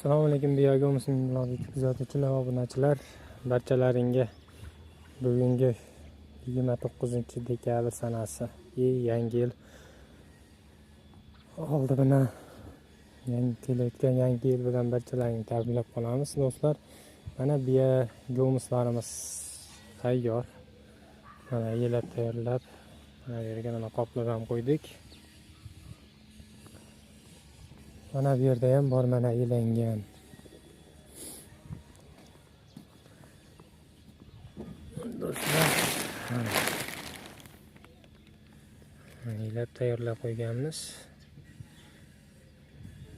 Assalomu alaykum biyoga musulmonlar kuzatuvchilar va obunachilar barchalaringga bugungi 29-dekabr sanasi yangi yil oldi bilan kelayotgan yangi yil bilan barchalaringni tabriklab qolamiz do'stlar. Mana biya go'muslarimiz tayyor. Mana yelab tayyorlab mana yerga mana qoplab ham qo'ydik. Mana bu yerda ham bor, mana elangan. Do'stlar, yelab tayyorlab qo'yganmiz.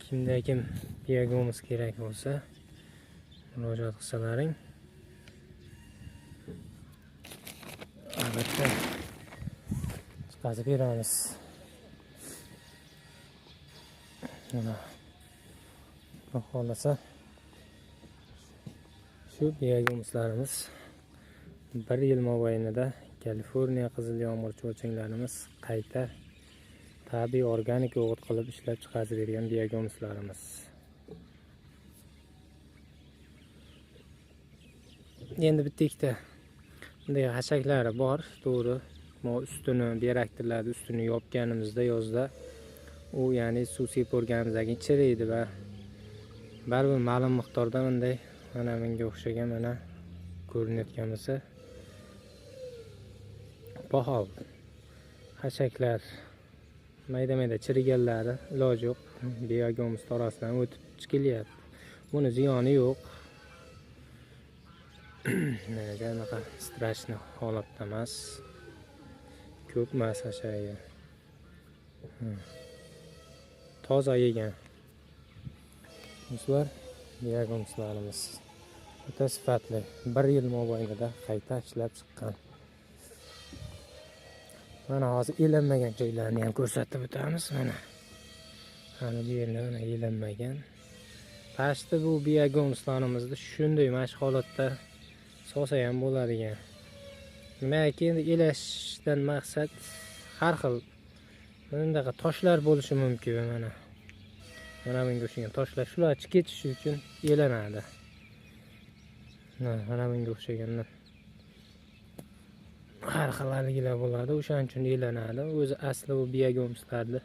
Kimda kim biyago'miz kerak bo'lsa, murojaat qilsalaring. Albatta chiqazib beramiz. Mana xohlasa shu biyago'mizlarimiz 1 yil mobaynida Kaliforniya qizil yomg'ir cho'chinglarimiz qayta tabiiy organik o'g'it qilib ishlab chiqarib bergan biyago'mizlarimiz. Endi bitta ikkita bunday hashaklari bor, to'g'ri. Ustini beraktirladi, ustini yopganimizda yozda u ya'ni suv sepib chiriydi va baribir ma'lum miqdorda bunday mana menga o'xshagan mana ko'rinayotgan bo'lsa bahol hashaklar mayda chiriganlari iloji yo'q, biyago'miz orasidan o'tib chiqilyapti. Buni ziyoni yo'q. Anaqa strashni holatda emas. Ko'p emas hashagi. Toza yegan. Do'stlar, biyago'mizlarimiz o'ta sifatli, 1 yil mobaynida qayta ishlab chiqqan. Mana hozir elanmagan joylarini ham ko'rsatib o'tamiz. Mana bu yerda mana elanmagan. Pastda bu biyago'mizlarimizni shunday mashq holatda solsa ham bo'ladigan. Nimaga endi elashdan maqsad har xil bundaqa toshlar bo'lishi mumkin. Mana bunga o'xshagan toshlar shular ketishi uchun elanadi. Mana bunga o'xshaganlar har xillargilar bo'ladi, o'shaning uchun elanadi. O'zi asli bu biyago'mizlarni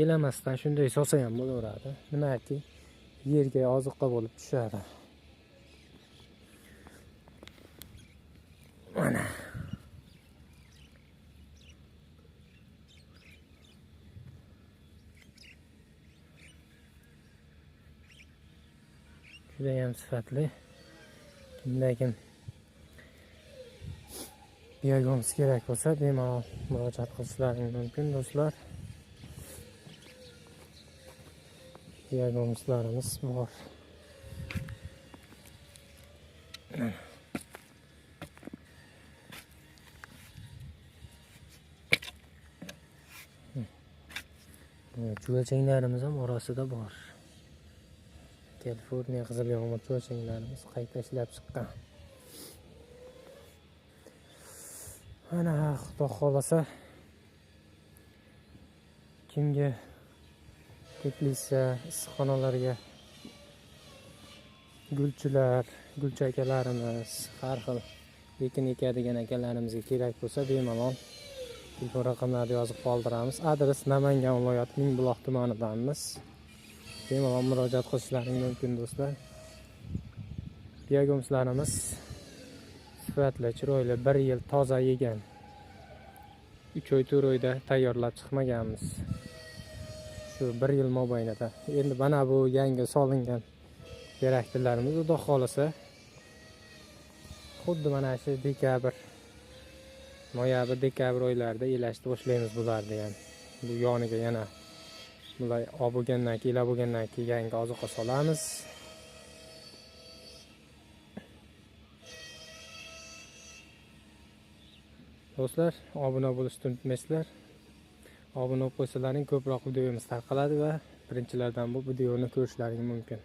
elamasdan shunday solsa ham bo'laveradi. Nimaki yerga oziqa bo'lib tushadi. Mana juda ham sifatli. Kimda kim biyago'miz kerak bo'lsa bemalol murojaat qilishlaring mumkin do'stlar. Biyago'mizlarimiz bor. Cho'chinglarimiz ham orasida bor. Kaliforniya qizil yomg'ir cho'chinglarimiz qayta ishlab chiqqan. Mana xudo xolasa kimga teplisa issiqxonalarga gulchilar, gulchi akalarimiz, har xil ekin ekadigan akalarimizga kerak bo'lsa bemalol telefon raqamlarini yozib qoldiramiz. Adres Namangan viloyati Mingbuloq tumanidanmiz. Bemalol murojaat qilishlaring mumkin do'stlar. Biyago'mizlarimiz sifatli, chiroyli, 1 yil toza yegan. 3 oy 4 oyda tayyorlab chiqmaganmiz. Shu 1 yil mobaynida. Endi mana bu yangi solingan beraktirlarimiz xudo xolasa xuddi mana shu noyabr, dekabr oylarida elashni boshlaymiz bularni ham. Bu yoniga yana bular olib bo'lgandan keyin, elab bo'lgandan keyin yangi oziqa solamiz. Do'stlar, obuna bo'lishni unutmaysizlar. Obuna bo'lib qo'ysalaring ko'proq videomiz tarqaladi va birinchilardan bu videoni ko'rishlaring mumkin.